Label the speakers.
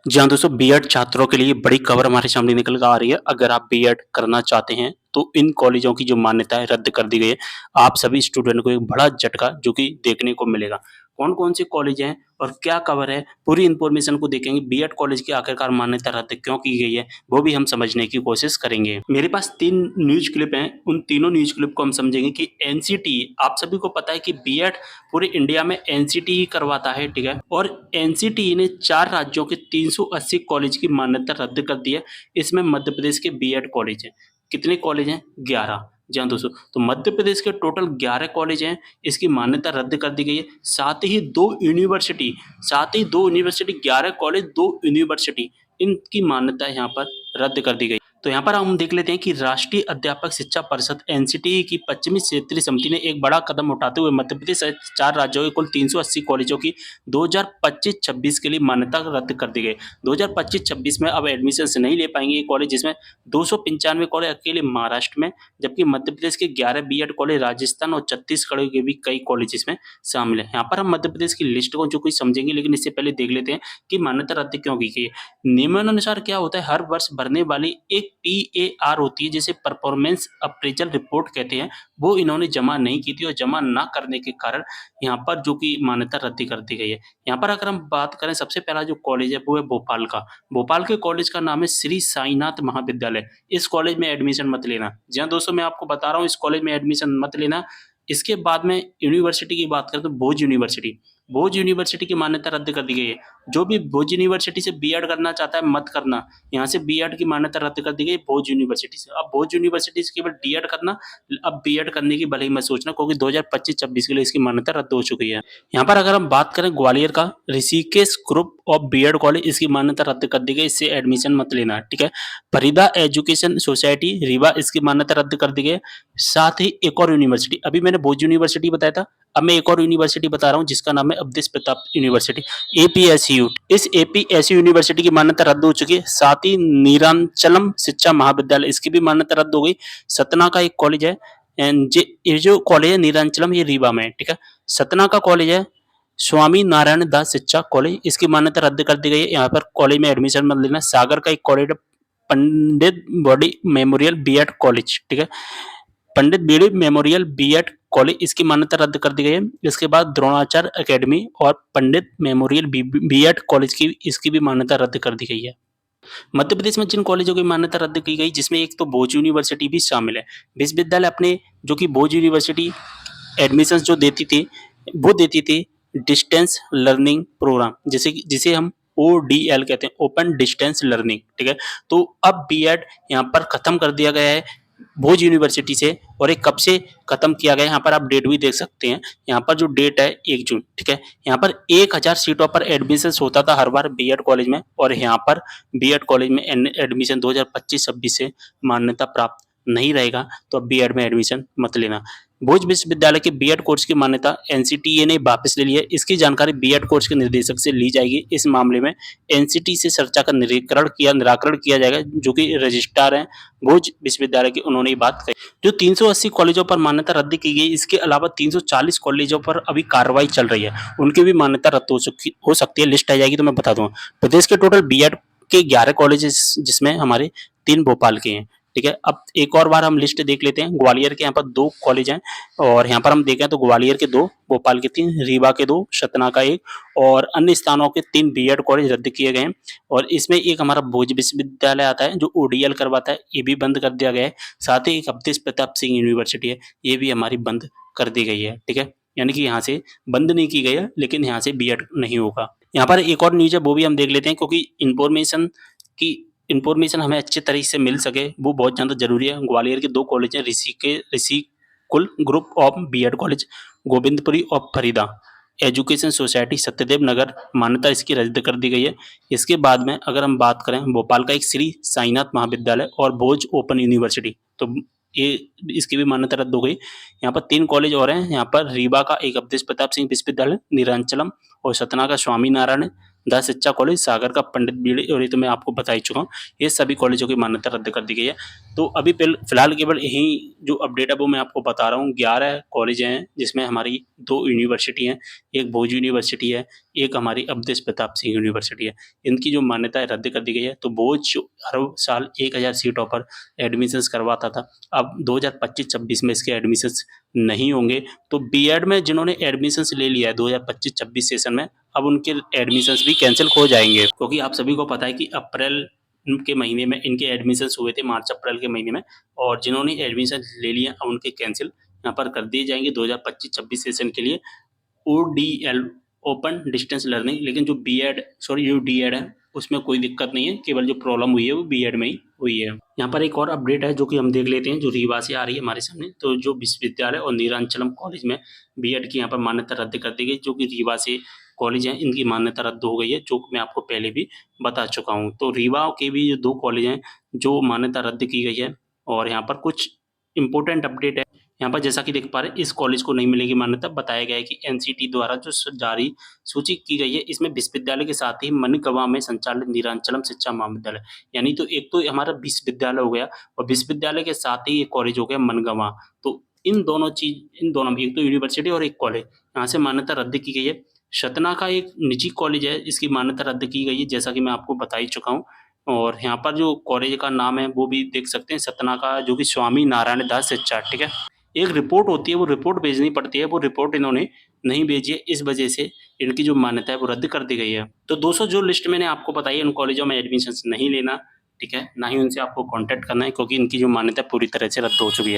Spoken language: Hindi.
Speaker 1: जी हाँ, दोस्तों बीएड छात्रों के लिए बड़ी खबर हमारे सामने निकल कर आ रही है। अगर आप बीएड करना चाहते हैं, तो इन कॉलेजों की जो मान्यताएँ रद्द कर दी गई है। आप सभी स्टूडेंट को एक बड़ा झटका जो कि देखने को मिलेगा। कौन-कौन से कॉलेज हैं और क्या खबर है, पूरी इन्फॉर्मेशन को देखेंगे। बीएड कॉलेज की आखिरकार मान्यता रद्द क्यों की गई है, वो भी हम समझने की कोशिश करेंगे। मेरे पास 3 न्यूज़ क्लिप हैं, उन तीनों न्यूज़ क्लिप को हम समझेंगे कि एनसीटीई आप सभी को पता है कि बीएड पूरे इंडिया में एनसीटीई ही करवाता है, ठीक है? और एनसीटीई ने 4 राज्यों के 380 कॉलेज की मान्यता रद्द कर दी है। इसमें मध्य प्रदेश के बीएड कॉलेज हैं। कितने कॉलेज हैं? 11। जी हाँ दोस्तों, तो मध्य प्रदेश के टोटल 11 कॉलेज हैं, इसकी मान्यता रद्द कर दी गई है। साथ ही 2 यूनिवर्सिटी 11 कॉलेज, 2 यूनिवर्सिटी इनकी मान्यता यहाँ पर रद्द कर दी गई। तो यहाँ पर हम देख लेते हैं कि राष्ट्रीय अध्यापक शिक्षा परिषद एनसीटीई की पश्चिमी क्षेत्रीय समिति ने एक बड़ा कदम उठाते हुए मध्य प्रदेश सहित 4 राज्यों के कुल 380 कॉलेजों की 2025-26 के लिए मान्यता रद्द कर दी गई। 2025-26 में अब एडमिशन नहीं ले पाएंगे ये कॉलेज, जिसमें 295 कॉलेज अकेले महाराष्ट्र में, जबकि मध्य प्रदेश के 11 बीएड कॉलेज राजस्थान और छत्तीसगढ़ के भी कई कॉलेज इसमें शामिल है। यहाँ पर हम मध्य प्रदेश की लिस्ट को जो कोई समझेंगे, लेकिन इससे पहले देख लेते हैं कि मान्यता रद्द क्यों की गई है। नियमानुसार क्या होता है, हर वर्ष भरने वाली एक पीएआर होती है, जिसे परफॉर्मेंस अप्रेजल रिपोर्ट कहते हैं। वो इन्होंने जमा नहीं की थी और जमा ना करने के कारण यहाँ पर जो कि मान्यता रद्द कर दी गई है। यहाँ पर अगर हम बात करें, सबसे पहला जो कॉलेज है वो है भोपाल का। भोपाल के कॉलेज का नाम है श्री साईनाथ महाविद्यालय। इस कॉलेज में एडमिशन मत लेना। जी हाँ दोस्तों, मैं आपको बता रहा हूँ, इस कॉलेज में एडमिशन मत लेना। इसके बाद में यूनिवर्सिटी की बात करें तो भोज यूनिवर्सिटी। भोज यूनिवर्सिटी की मान्यता रद्द कर दी गई है। जो भी भोज यूनिवर्सिटी से बीएड करना चाहता है मत करना। यहाँ से बीएड की मान्यता रद्द कर दी गई भोज यूनिवर्सिटी से। अब भोज यूनिवर्सिटी से केवल डीएड करना। अब बीएड करने की भले ही मत सोचना, क्योंकि 2025-26 के लिए इसकी मान्यता रद्द हो चुकी है। यहाँ पर अगर हम बात करें ग्वालियर का, Rishikesh group of BEd college, इसकी मान्यता रद्द कर दी गई, इससे एडमिशन मत लेना, ठीक है। फरीदा एजुकेशन सोसाइटी रीवा, इसकी मान्यता रद्द कर दी गई है। साथ ही एक और यूनिवर्सिटी, अभी मैंने भोज यूनिवर्सिटी बताया था, अब मैं एक और यूनिवर्सिटी बता रहा हूँ जिसका नाम है अवधेश प्रताप यूनिवर्सिटी, एपीएसयू। इस एपीएसयू यूनिवर्सिटी की मान्यता रद्द हो चुकी है। साथ ही नीरांचलम शिक्षा महाविद्यालय, इसकी भी मान्यता रद्द हो गई। सतना का एक कॉलेज है, एंड ये जो कॉलेज है नीरांचलम, ये रीवा में है, ठीक है। सतना का कॉलेज है स्वामी नारायण दास शिक्षा कॉलेज, इसकी मान्यता रद्द कर दी गई है। यहाँ पर कॉलेज में एडमिशन मत लेना। सागर का एक कॉलेज है पंडित बड़ी मेमोरियल बीएड कॉलेज, ठीक है। पंडित बीड़ी मेमोरियल बीएड कॉलेज, इसकी मान्यता रद्द कर दी गई है। इसके बाद द्रोणाचार्य एकेडमी और पंडित मेमोरियल बीएड कॉलेज की, इसकी भी मान्यता रद्द कर दी गई है। मध्य प्रदेश में जिन कॉलेजों की मान्यता रद्द की गई, जिसमें एक तो भोज यूनिवर्सिटी भी शामिल है। विश्वविद्यालय अपने जो कि भोज यूनिवर्सिटी एडमिशन जो देती थी, वो देती थी डिस्टेंस लर्निंग प्रोग्राम, जिसे हम ओडीएल कहते हैं, ओपन डिस्टेंस लर्निंग, ठीक है। तो अब बीएड यहाँ पर खत्म कर दिया गया है भोज यूनिवर्सिटी से। और ये कब से खत्म किया गया है, यहाँ पर आप डेट भी देख सकते हैं। यहाँ पर जो डेट है 1 जून, ठीक है। यहाँ पर 1000 सीटों पर एडमिशन होता था हर बार बीएड कॉलेज में, और यहाँ पर बीएड कॉलेज में एडमिशन 2025-26 से मान्यता प्राप्त नहीं रहेगा, तो अब बीएड में एडमिशन मत लेना। भोज विश्वविद्यालय के बीएड कोर्स की मान्यता एनसीटीए ने वापस ले ली है। इसकी जानकारी बीएड कोर्स के निर्देशक से ली जाएगी। इस मामले में एनसीटी से चर्चा का निराकरण किया जाएगा, जो कि रजिस्ट्रार हैं भोज विश्वविद्यालय के, उन्होंने ये बात कही। जो 380 कॉलेजों पर मान्यता रद्द की गई, इसके अलावा 340 कॉलेजों पर अभी कार्रवाई चल रही है, उनकी भी मान्यता रद्द हो सकती है। लिस्ट आ जाएगी तो मैं बता दूंगा। प्रदेश के टोटल बीएड के 11 कॉलेज, जिसमें हमारे 3 भोपाल के हैं, ठीक है। अब एक और बार हम लिस्ट देख लेते हैं। ग्वालियर के यहाँ पर 2 कॉलेज हैं, और यहाँ पर हम देखें तो ग्वालियर के 2, भोपाल के 3, रीवा के 2, सतना का 1, और अन्य स्थानों के 3 बीएड कॉलेज रद्द किए गए हैं। और इसमें एक हमारा भोज विश्वविद्यालय आता है जो ओडीएल करवाता है, ये भी बंद कर दिया गया है। साथ ही एक अवधेश प्रताप सिंह यूनिवर्सिटी है, ये भी हमारी बंद कर दी गई है, ठीक है। यानी कि यहाँ से बंद नहीं की गई है, लेकिन यहाँ से बीएड नहीं होगा। यहाँ पर एक और न्यूज है, वो भी हम देख लेते हैं, क्योंकि इन्फॉर्मेशन हमें अच्छे तरीके से मिल सके, वो बहुत ज़्यादा जरूरी है। ग्वालियर के 2 कॉलेज हैं, Rishikul group of BEd college, Govindpuri और फरीदा एजुकेशन सोसाइटी सत्यदेव नगर, मान्यता इसकी रद्द कर दी गई है। इसके बाद में अगर हम बात करें, भोपाल का एक श्री साईनाथ महाविद्यालय और भोज ओपन यूनिवर्सिटी, तो ये इसकी भी मान्यता रद्द हो गई। यहाँ पर 3 कॉलेज और हैं। यहाँ पर रीवा का एक अवधेश प्रताप सिंह विश्वविद्यालय, नीरांचलम, और सतना का स्वामी नारायण द शिक्षा कॉलेज, सागर का पंडित बीड़ी, और ये तो मैं आपको बता ही चुका हूँ। ये सभी कॉलेजों की मान्यता रद्द कर दी गई है। तो अभी फिलहाल केवल यही जो अपडेट है वो मैं आपको बता रहा हूँ। 11 कॉलेज हैं जिसमें हमारी 2 यूनिवर्सिटी हैं, एक भोज यूनिवर्सिटी है, एक हमारी अवधेश प्रताप सिंह यूनिवर्सिटी है। इनकी जो मान्यता है रद्द कर दी गई है। तो भोज हर साल 1000 सीटों पर एडमिशन्स करवाता था। अब 2025-26 में इसके एडमिशन्स नहीं होंगे। तो बीएड में जिन्होंने एडमिशन्स ले लिया है 2025-26 सेशन में, अब उनके एडमिशन्स भी कैंसिल हो जाएँगे, क्योंकि आप सभी को पता है कि अप्रैल के महीने में इनके एडमिशन्स हुए थे, मार्च-अप्रैल के महीने में, और जिन्होंने एडमिशन ले लिए अब उनके कैंसिल यहाँ पर कर दिए जाएँगे 2025-26 सेशन के लिए। ओडीएल, ओपन डिस्टेंस लर्निंग, लेकिन जो जो डीएड है उसमें कोई दिक्कत नहीं है, केवल जो प्रॉब्लम हुई है वो बीएड में ही हुई है। यहाँ पर एक और अपडेट है जो कि हम देख लेते हैं, जो रीवा से आ रही है हमारे सामने। तो जो विश्वविद्यालय और नीलांचलम कॉलेज में बीएड की यहाँ पर मान्यता रद्द कर दी गई, जो कि रीवा से कॉलेज हैं इनकी मान्यता रद्द हो गई है, जो मैं आपको पहले भी बता चुका हूँ। तो रीवा के भी जो 2 कॉलेज हैं जो मान्यता रद्द की गई है, और यहाँ पर कुछ इम्पोर्टेंट अपडेट है। यहाँ पर जैसा कि देख पा रहे हैं, इस कॉलेज को नहीं मिलेगी मान्यता। बताया गया है कि एनसीटी द्वारा जो जारी सूची की गई है, इसमें विश्वविद्यालय के साथ ही मनगवा में संचालित नीलांचलम शिक्षा महाविद्यालय, यानी तो एक तो हमारा विश्वविद्यालय हो गया, और विश्वविद्यालय के साथ ही ये कॉलेज हो गया मनगवा। तो इन दोनों में, एक तो यूनिवर्सिटी और एक कॉलेज, यहाँ से मान्यता रद्द की गई है। सतना का एक निजी कॉलेज है, इसकी मान्यता रद्द की गई है, जैसा कि मैं आपको बता ही चुका हूँ। और यहाँ पर जो कॉलेज का नाम है वो भी देख सकते हैं, सतना का, जो कि स्वामी नारायण दास शिक्षा, ठीक है। एक रिपोर्ट होती है, वो रिपोर्ट भेजनी पड़ती है, वो रिपोर्ट इन्होंने नहीं भेजी है, इस वजह से इनकी जो मान्यता है वो रद्द कर दी गई है। तो दोस्तों, जो लिस्ट मैंने आपको बताई है, उन कॉलेजों में एडमिशन्स नहीं लेना, ठीक है, ना ही उनसे आपको कॉन्टैक्ट करना है, क्योंकि इनकी जो मान्यता पूरी तरह से रद्द हो चुकी है।